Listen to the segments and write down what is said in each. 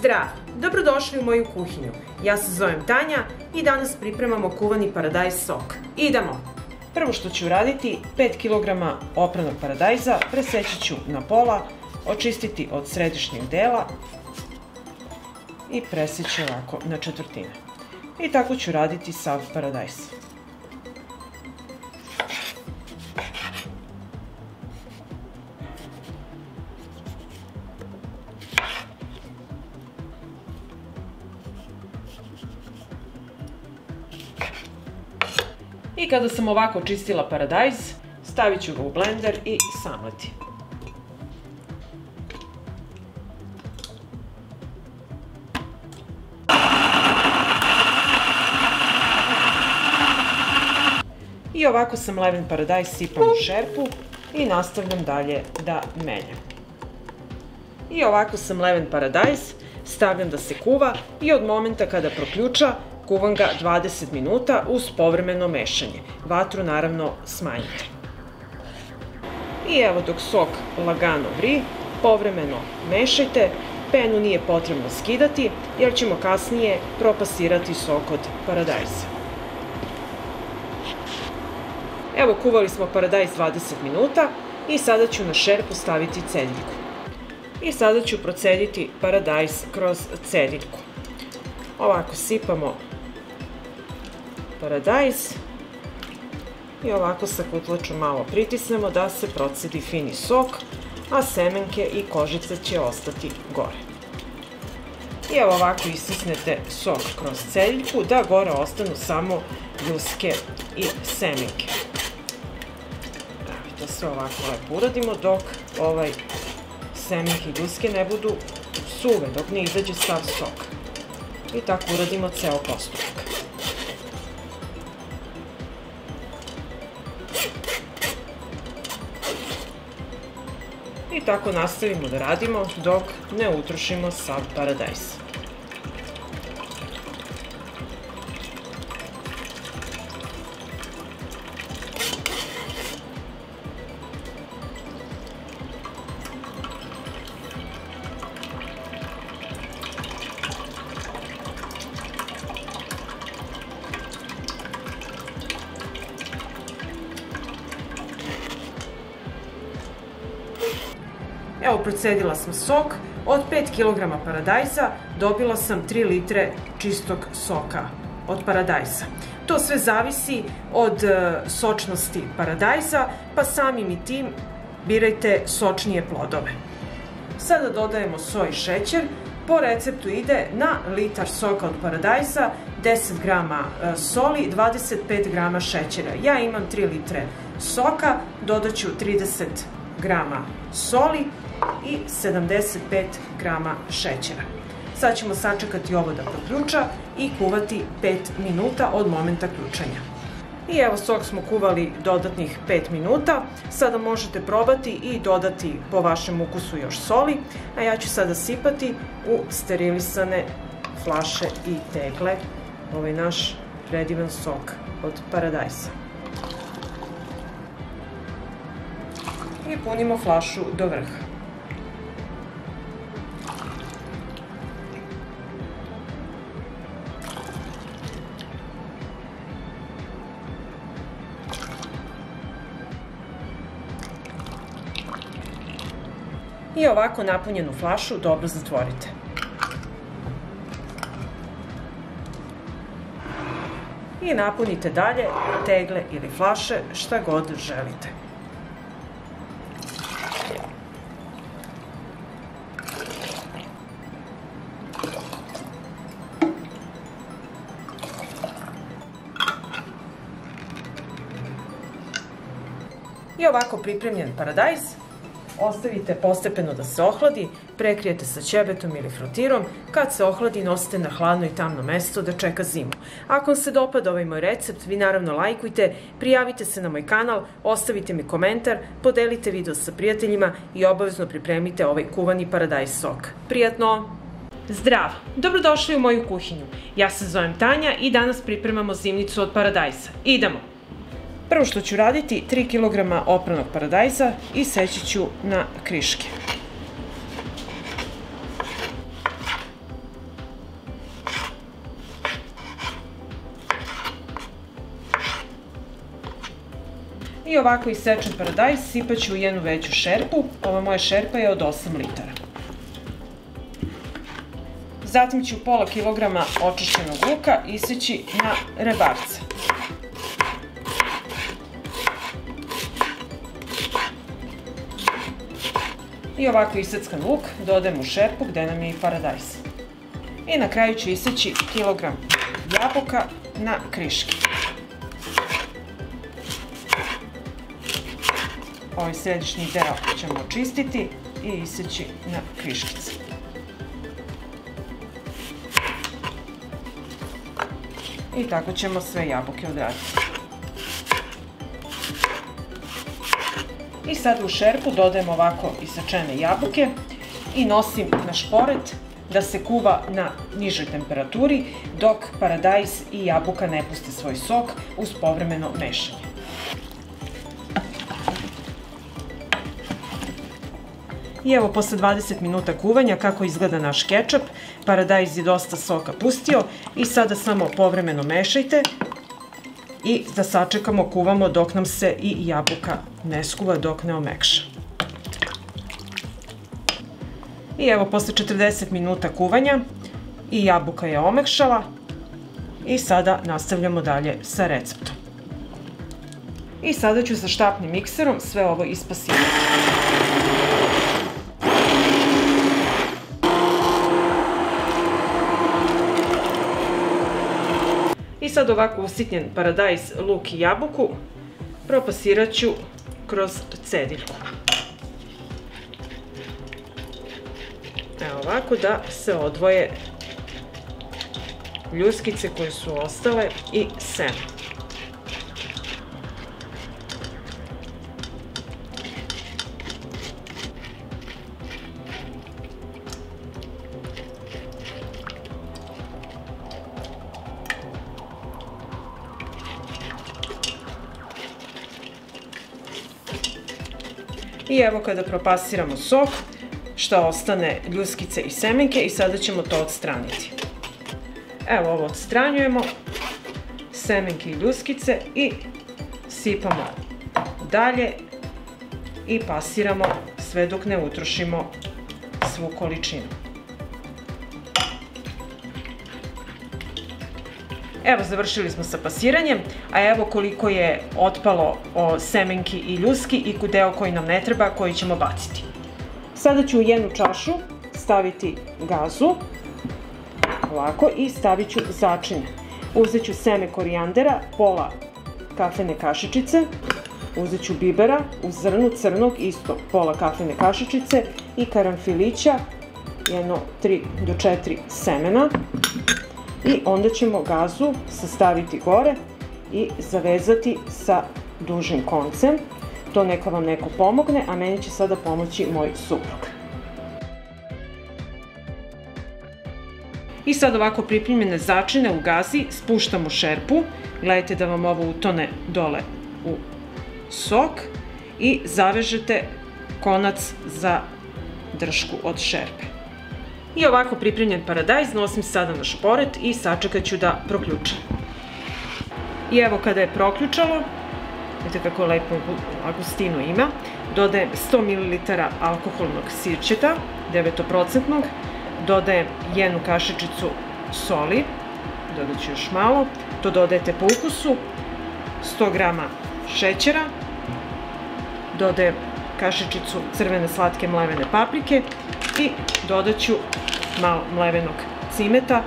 Zdrav! Dobrodošli u moju kuhinju. Ja se zovem Tanja i danas pripremamo kuvani paradajz sok. Idemo! Prvo što ću uraditi, 5 kg opranog paradajza preseći ću na pola, očistiti od središnjeg dela i preseći ovako na četvrtine. I tako ću raditi sav paradajz. I kada sam ovako čistila paradajz, stavit ću ga u blender i samleti. I ovako samleven paradajz sipam u šerpu i nastavljam dalje da meljem. I ovako samleven paradajz stavljam da se kuva i od momenta kada proključa, kuvam ga 20 minuta uz povremeno mešanje. Vatru naravno smanjite. I evo dok sok lagano vri, povremeno mešajte. Penu nije potrebno skidati jer ćemo kasnije propasirati sok od paradajza. Evo kuvali smo paradajz 20 minuta i sada ću na šerpu staviti cediljku. I sada ću procediti paradajz kroz cediljku. Ovako sipamo paradajz i ovako sa kutlačom malo pritisnemo da se procedi fini sok, a semenke i kožice će ostati gore. I evo ovako isisnete sok kroz cediljku da gore ostanu samo ljuske i semenke. Da sve ovako lepo uradimo dok semenke i ljuske ne budu suve, dok ne izađe sav sok. I tako uradimo ceo postupak. I tako nastavimo da radimo dok ne utrošimo sav paradajz. Evo, procedila sam sok. Od 5 kg paradajza dobila sam 3 litre čistog soka od paradajza. To sve zavisi od sočnosti paradajza, pa samim i tim birajte sočnije plodove. Sada dodajemo so i šećer. Po receptu ide na litar soka od paradajza 10 g soli, 25 g šećera. Ja imam 3 litre soka, dodat ću 30 g soli i 75 g šećera. Sad ćemo sačekati ovo da proključa i kuvati 5 minuta od momenta ključanja. I evo, sok smo kuvali dodatnih 5 minuta. Sada možete probati i dodati po vašem ukusu još soli, a ja ću sada sipati u sterilisane flaše i tegle ovaj naš predivan sok od paradajza. I punimo flašu do vrha. I ovako napunjenu flašu dobro zatvorite. I napunite dalje tegle ili flaše, šta god želite. I ovako pripremljen paradajz ostavite postepeno da se ohladi, prekrijete sa ćebetom ili frutirom. Kad se ohladi, nosite na hladno i tamno mesto da čeka zimu. Ako vam se dopada ovaj moj recept, vi naravno lajkujte, prijavite se na moj kanal, ostavite mi komentar, podelite video sa prijateljima i obavezno pripremite ovaj kuvani paradajz sok. Prijatno! Zdrav! Dobrodošli u moju kuhinju. Ja se zovem Tanja i danas pripremamo zimnicu od paradajza. Idemo! Prvo što ću raditi, 3 kg opranog paradajza i seći ću na kriške. I ovako isečen paradajz sipaću u jednu veću šerpu. Ova moja šerpa je od 8 litara. Zatim ću pola kilograma očišćenog luka iseći na rebarce. I ovako iseckan luk dodajem u šerpu gde nam je i paradajz. I na kraju ću iseći kilogram jabuka na kriške. Ovaj središnji deo ćemo očistiti i iseći na kriškice. I tako ćemo sve jabuke odraditi. I sad u šerpu dodajem ovako isečene jabuke i nosim na šporet da se kuva na nižoj temperaturi dok paradajz i jabuka ne puste svoj sok uz povremeno mešanje. I evo posle 20 minuta kuvanja kako izgleda naš kečap. Paradajz je dosta soka pustio i sada samo povremeno mešajte i da sačekamo, kuvamo dok nam se i jabuka ne skuva, dok ne omekša. I evo posle 40 minuta kuvanja i jabuka je omekšala i sada nastavljamo dalje sa receptom. I sada ću sa štapnim mikserom sve ovo ispasirati. I sad ovako usitnjen paradajz, luk i jabuku propasirat ću kroz cediljku. Evo ovako da se odvoje ljuskice koje su ostale i seme. I evo kada propasiramo sok, šta ostane ljuskice i semenke i sada ćemo to odstraniti. Evo ovo odstranjujemo, semenke i ljuskice i sipamo dalje i pasiramo sve dok ne utrošimo svu količinu. Evo završili smo sa pasiranjem, a evo koliko je otpalo semenki i ljuski i deo koji nam ne treba, koji ćemo baciti. Sada ću u jednu čašu staviti gazu, ovako, i stavit ću začine. Uzet ću seme korijandera, pola kafene kašičice, uzet ću bibera u zrnu crnog, isto pola kafene kašičice, i karanfilića, jedno 3 do 4 semena. I onda ćemo gazu sastaviti gore i zavezati sa dužim koncem. To neka vam neko pomogne, a meni će sada pomoći moj suprug. I sad ovako pripremljene začine u gazi spuštam u šerpu. Gledajte da vam ovo utone dole u sok i zavežete konac za dršku od šerpe. I ovako pripremljen paradajz nosim sada na šporet i sačekat ću da proključam. I evo kada je proključalo, vidite kako lepo gustinu ima, dodajem 100 ml alkoholnog sirćeta, 9%, dodajem jednu kašičicu soli, dodat ću još malo, to dodajete po ukusu, 100 g šećera, dodajem kašičicu crvene slatke mlevene paprike i dodat ću malo mlevenog cimeta,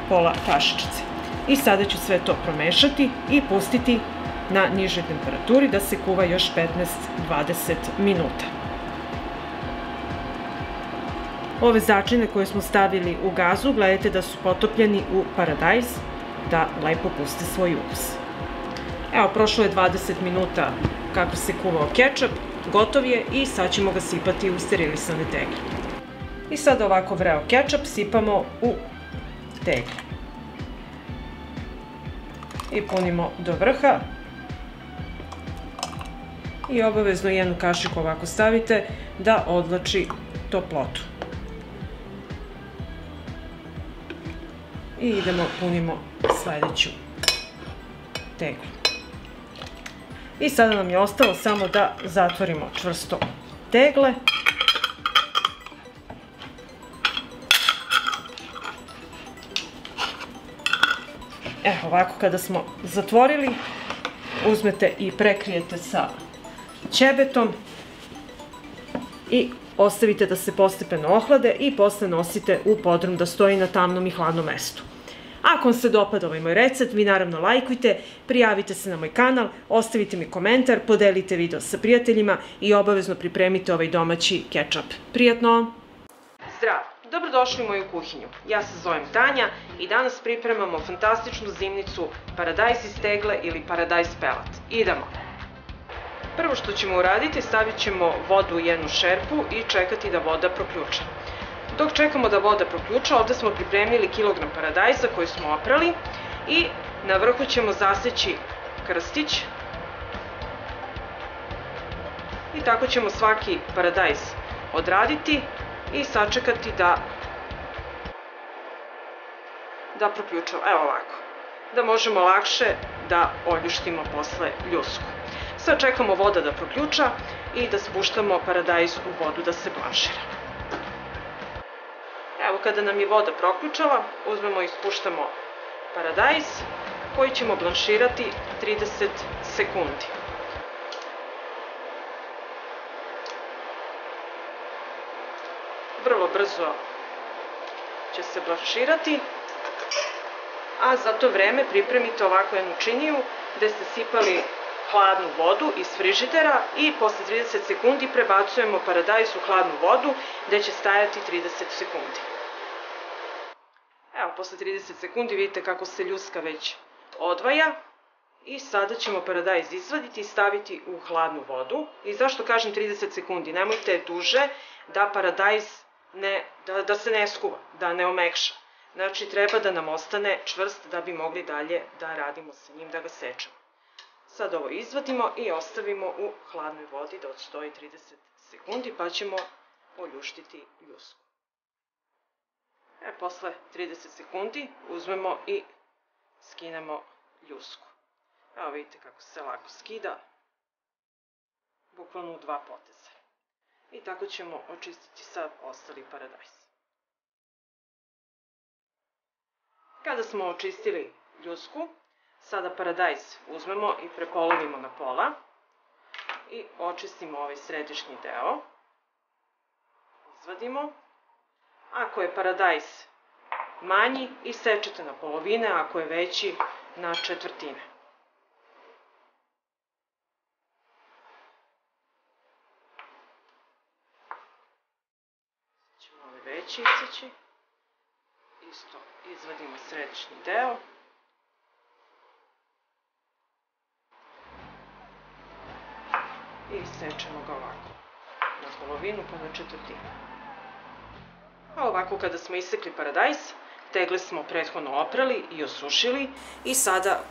pola kašičice. I sada ću sve to promešati i pustiti na nižoj temperaturi da se kuva još 15-20 minuta. Ove začine koje smo stavili u gazu, gledajte da su potopljeni u paradajz, da lepo puste svoj ukus. Evo, prošlo je 20 minuta kako se kuvao kečap, gotov je i sad ćemo ga sipati u sterilisane tegle. I sad ovako vreo kečap sipamo u tegle. I punimo do vrha. I obavezno jednu kašiku ovako stavite da odvlači toplotu. I idemo, punimo sledeću teglu. I sada nam je ostalo samo da zatvorimo čvrsto tegle. Evo ovako, kada smo zatvorili, uzmete i prekrijete sa ćebetom i ostavite da se postepeno ohlade i posle nosite u podrum da stoji na tamnom i hladnom mestu. Ako vam se dopada ovaj moj recept, vi naravno lajkujte, prijavite se na moj kanal, ostavite mi komentar, podelite video sa prijateljima i obavezno pripremite ovaj domaći kečap. Prijatno! Zdravo! Dobrodošli u moju kuhinju. Ja se zovem Tanja i danas pripremamo fantastičnu zimnicu paradajz iz tegle ili paradajz pelat. Idemo! Prvo što ćemo uraditi, stavit ćemo vodu u jednu šerpu i čekati da voda proključa. Dok čekamo da voda proključa, ovde smo pripremili kilogram paradajza koji smo oprali i na vrhu ćemo zaseći krstić. I tako ćemo svaki paradajz odraditi i sačekati da proključava. Evo ovako. Da možemo lakše da oljuštimo posle ljusku. Sad čekamo voda da proključa i da spuštamo paradajz u vodu da se blanšira. Evo kada nam je voda proključala, uzmemo i spuštamo paradajz koji ćemo blanširati 30 sekundi. Vrlo brzo će se blanširati, a za to vreme pripremite ovako jednu činiju gde ste sipali hladnu vodu iz frižidera i posle 30 sekundi prebacujemo paradajz u hladnu vodu gde će stajati 30 sekundi. Evo, posle 30 sekundi vidite kako se ljuska već odvaja i sada ćemo paradajz izvaditi i staviti u hladnu vodu. I zašto kažem 30 sekundi? Nemojte duže da paradajz da se ne skuva, da ne omekša. Znači, treba da nam ostane čvrst da bi mogli dalje da radimo sa njim, da ga sečemo. Sad ovo izvadimo i ostavimo u hladnoj vodi da odstoji 30 sekundi, pa ćemo oljuštiti ljusku. Posle 30 sekundi uzmemo i skinemo ljusku. Evo vidite kako se lako skida, bukvalno u 2 poteza. I tako ćemo očistiti sav ostali paradajz. Kada smo očistili ljusku, sada paradajz uzmemo i prepolovimo na pola i očistimo ovaj središnji deo. Izvadimo. Ako je paradajz manji, isečete na polovine, ako je veći, na četvrtine. Ćemo ovaj veći iseći. Isto izvadimo središnji deo. I sečemo ga ovako na polovinu pa na četvrtinu. A ovako kada smo isekli paradajz, tegle smo prethodno oprali i osušili i sada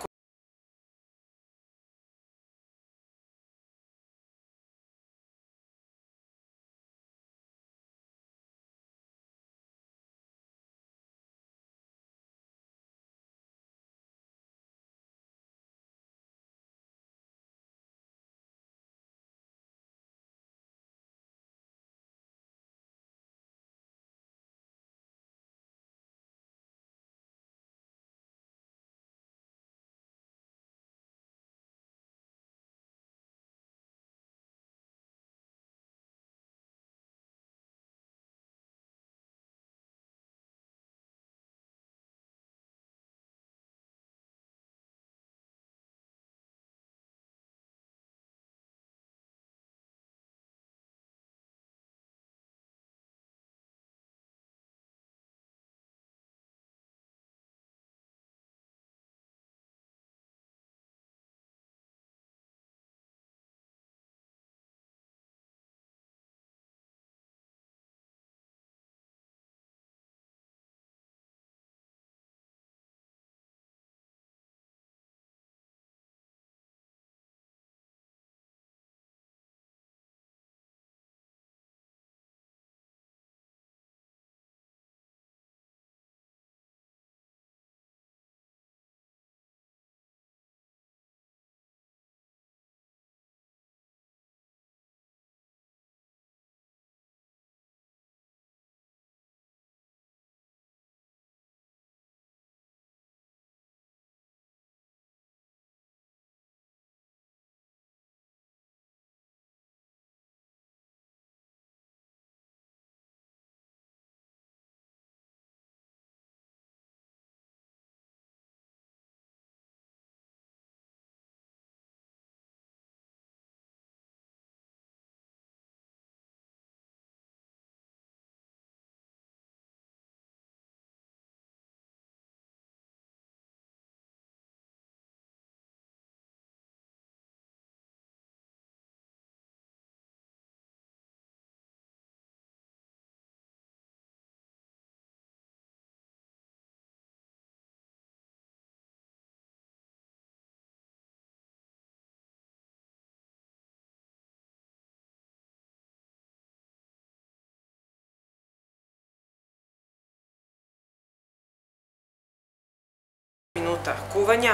minuta kuvanja,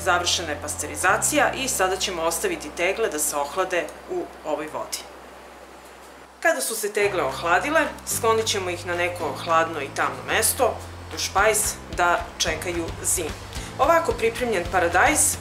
završena je pasterizacija i sada ćemo ostaviti tegle da se ohlade u ovoj vodi. Kada su se tegle ohladile, sklonit ćemo ih na neko hladno i tamno mesto, u špajz, da čekaju zimu. Ovako pripremljen paradajz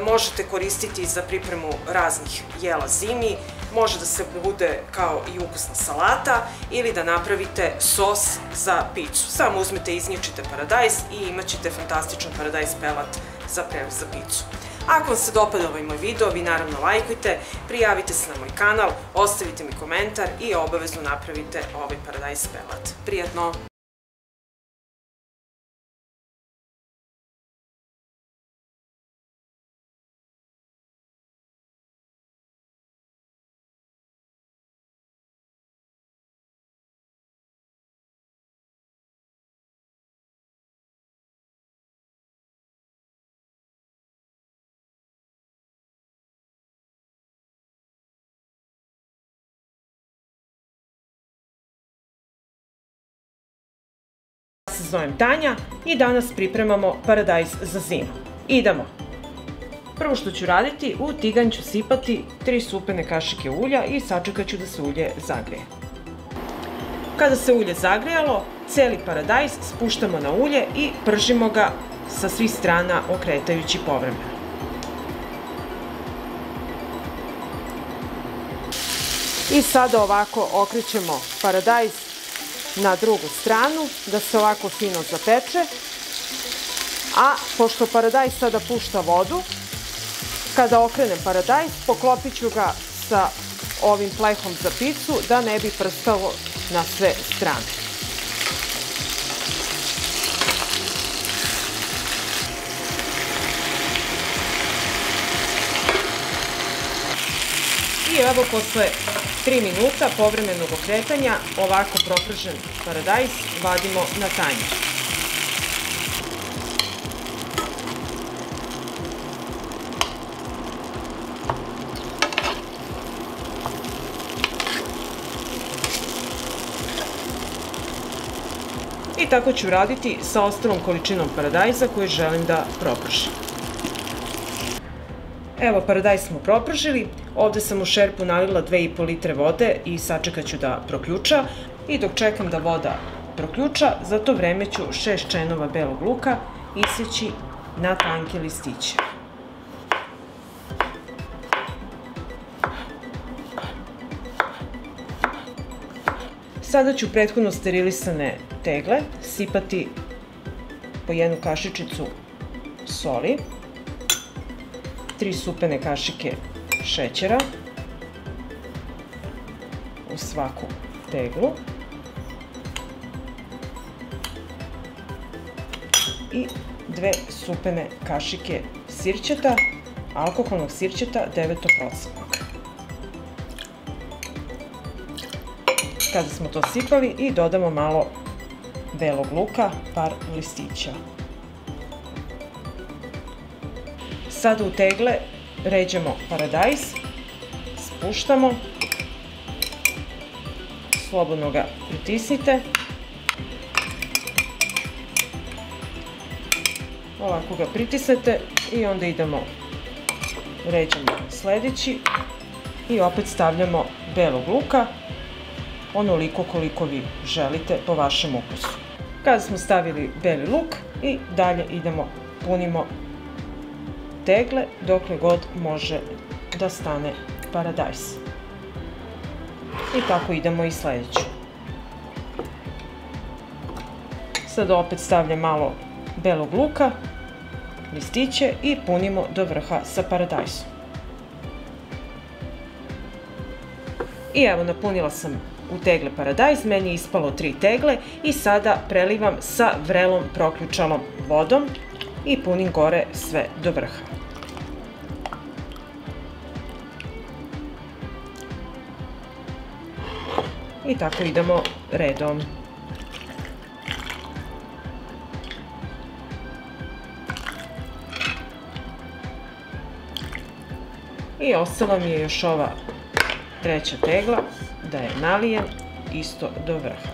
možete koristiti za pripremu raznih jela zimi, može da se bude kao i ukusna salata ili da napravite sos za picu. Samo uzmete i iznjičite paradajz i imat ćete fantastičan paradajz pelat za prelaz za picu. Ako vam se dopada ovaj moj video, vi naravno lajkujte, prijavite se na moj kanal, ostavite mi komentar i obavezno napravite ovaj paradajz pelat. Prijatno! Ja se zovem Tanja i danas pripremamo paradajz za zimu. Idemo! Prvo što ću raditi, u tiganj ću sipati 3 supene kašike ulja i sačekat ću da se ulje zagreje. Kada se ulje zagrijalo, celi paradajz spuštamo na ulje i pržimo ga sa svih strana okretajući povremeno. I sada ovako okrećemo paradajz na drugu stranu, da se ovako fino zapeče, a pošto paradajz sada pušta vodu, kada okrenem paradajz, poklopit ću ga sa ovim plehom za picu da ne bi prskalo na sve strane. I evo posle 3 minuta povremenog okretanja ovako propržen paradajz vadimo na tanjir. I tako ću raditi sa ostalom količinom paradajza koju želim da propržim. Evo, paradajz smo propržili, ovde sam u šerpu nalila 2,5 litre vode i sačekat ću da proključa. I dok čekam da voda proključa, za to vreme ću 6 čenova belog luka iseći na tanke listiće. Sada ću prethodno sterilisane tegle sipati po 1 kašičicu soli, 3 supene kašike šećera u svaku teglu i 2 supene kašike sirćeta, alkoholnog sirćeta 9%. Kada smo to sipali i dodamo malo belog luka, par listića. Sada u tegle ređemo paradajz, spuštamo, slobodno ga pritisnite, ovako ga pritisnete i onda idemo, ređemo sledeći i opet stavljamo belog luka, onoliko koliko vi želite po vašem ukusu. Kada smo stavili beli luk i dalje idemo, punimo tegle dokle god može da stane paradajz. I tako idemo i sledeću. Sada opet stavljam malo belog luka, listiće i punimo do vrha sa paradajzom. I evo, napunila sam u tegle paradajz, meni je ispalo 3 tegle i sada prelivam sa vrelom proključalom vodom i punim gore sve do vrha. I tako idemo redom. I ostala mi je još ova 3. tegla da je nalijem isto do vrha.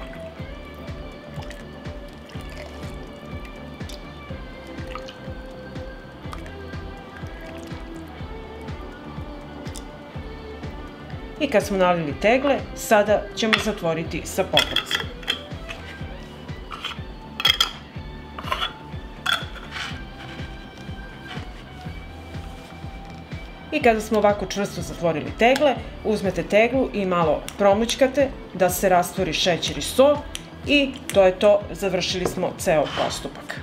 I kad smo nalili tegle, sada ćemo zatvoriti sa poklopcem. I kada smo ovako čvrsto zatvorili tegle, uzmete teglu i malo promućkate da se rastvori šećer i so i to je to, završili smo ceo postupak.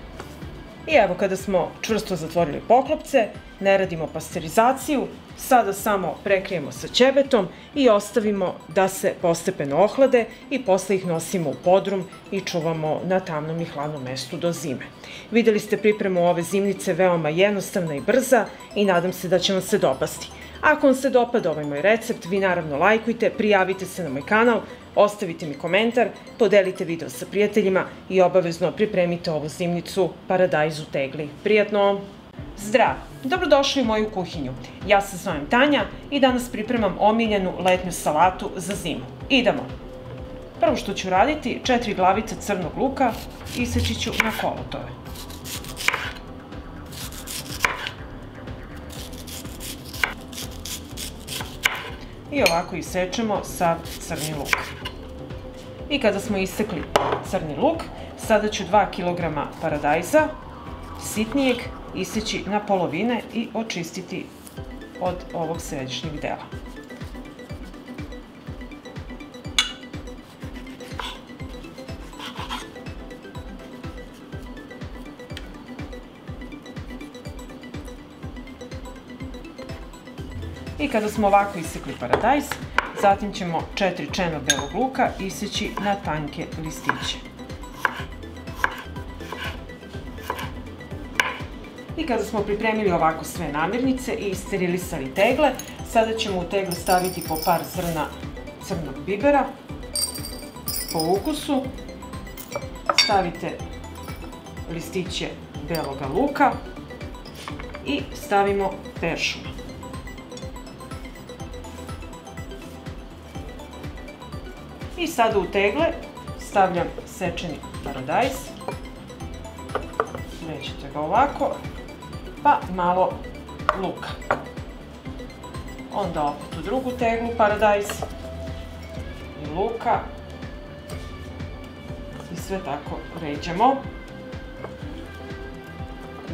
I evo, kada smo čvrsto zatvorili poklopce, ne radimo pasterizaciju, sada samo prekrijemo sa ćebetom i ostavimo da se postepeno ohlade i posle ih nosimo u podrum i čuvamo na tamnom i hladnom mestu do zime. Videli ste pripremu ove zimnice, veoma jednostavna i brza i nadam se da će vam se dopasti. Ako vam se dopada ovaj moj recept, vi naravno lajkujte, prijavite se na moj kanal, ostavite mi komentar, podelite video sa prijateljima i obavezno pripremite ovu zimnicu paradajz u tegli. Prijatno! Zdrav! Dobrodošli u moju kuhinju. Ja se zovem Tanja i danas pripremam omiljenu letnju salatu za zimu. Idemo! Prvo što ću raditi, 4 glavice crnog luka iseći ću na kolutove. I ovako isečemo sav crni luk. I kada smo isekli crni luk, sada ću 2 kg paradajza, sitnijeg, iseći na polovine i očistiti od ovog središnjeg dela. I kada smo ovako isekli paradajz, zatim ćemo 4 čena belog luka iseći na tanke listiće. I kada smo pripremili ovako sve namirnice i isterilisali tegle, sada ćemo u tegle staviti po par zrna crnog bibera po ukusu. Stavite listiće beloga luka i stavimo peršun. I sada u tegle stavljam sečeni paradajz, rećete ga ovako, pa malo luka. Onda opet u drugu teglu paradajz i luka i sve tako ređamo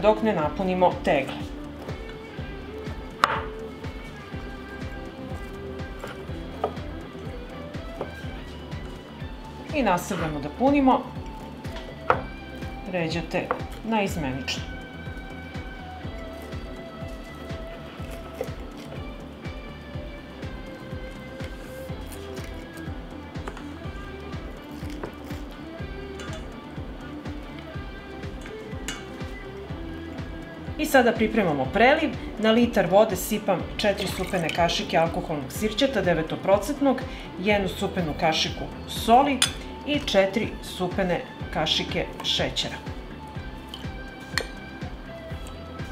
dok ne napunimo tegle. I nastavljamo da punimo, ređate naizmenično. I sada pripremamo preliv. Na litar vode sipam 4 supene kašike alkoholnog sirćeta 9%, 1 supenu kašiku soli i 4 supene kašike šećera.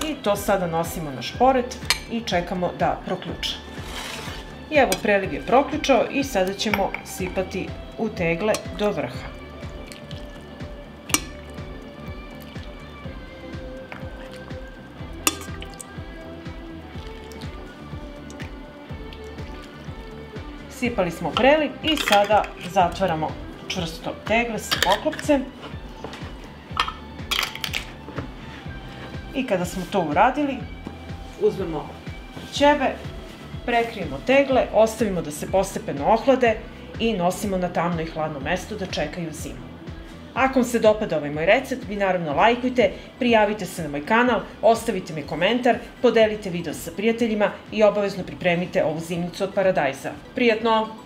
I to sada nosimo na šporet i čekamo da proključa. I evo, preliv je proključao i sada ćemo sipati u tegle do vrha. Sipali smo preliv i sada zatvaramo čvrsto tegle sa poklopcem. I kada smo to uradili, uzmemo ćebe, prekrijemo tegle, ostavimo da se postepeno ohlade i nosimo na tamno i hladno mesto da čekaju zimu. Ako vam se dopada ovaj moj recept, vi naravno lajkujte, prijavite se na moj kanal, ostavite mi komentar, podelite video sa prijateljima i obavezno pripremite ovu zimnicu od paradajza. Prijatno!